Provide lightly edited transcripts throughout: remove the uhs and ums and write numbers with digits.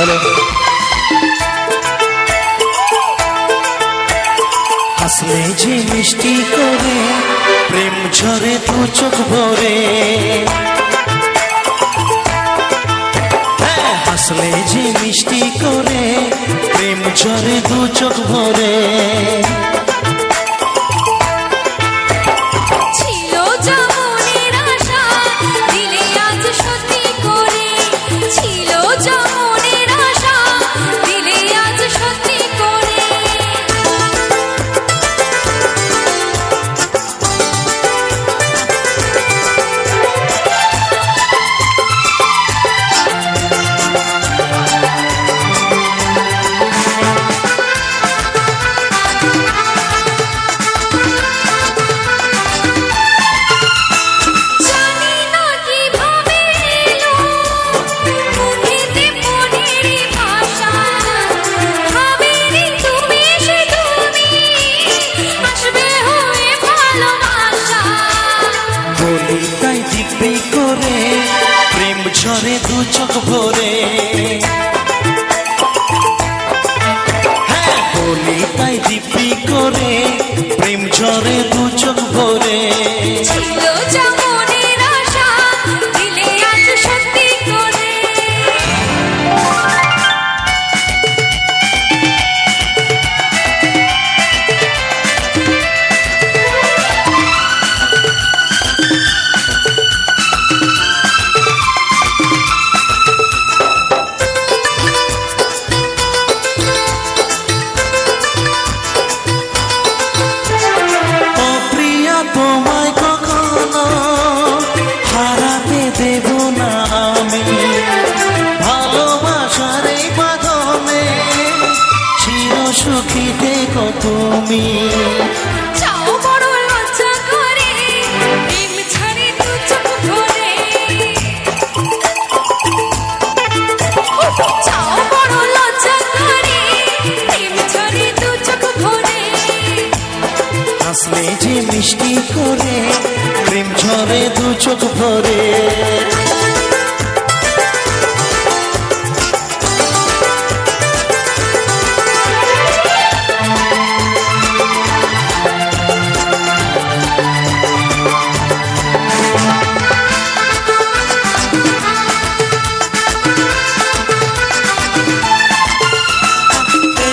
Hello. হাসলে যে মিষ্টি করে প্রেম ঝরে দু চোখ ভরে, হাসলে যে মিষ্টি করে প্রেম ঝরে দু চোখ ভরে। প্রেম ঝরে দু চোখ ভরে, হ্যাঁ বলি তাই দিব্যি করে প্রেম ঝরে দু চোখ ভরে। তোমায় কখনো হারাতে দেব না আমি, ভালোবাসার এই বাঁধনে চির সুখী থেকো তুমি। হাসলে যে মিষ্টি করে প্রেম ঝরে দু চোখ ভরে।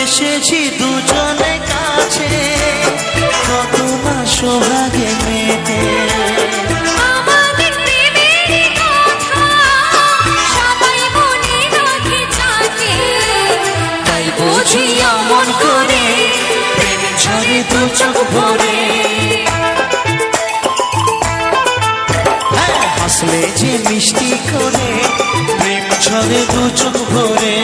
এসেছি দুজনে কাছে কত না সোহাগে মেতে, আমাদের প্রেমের কথা সবাই মনে রাখে থাকে, তাই বুঝি অমন করে প্রেম ঝরে দু চোখ ভরে। হাসলে যে মিষ্টি করে প্রেম ঝরে দু চোখ ভরে।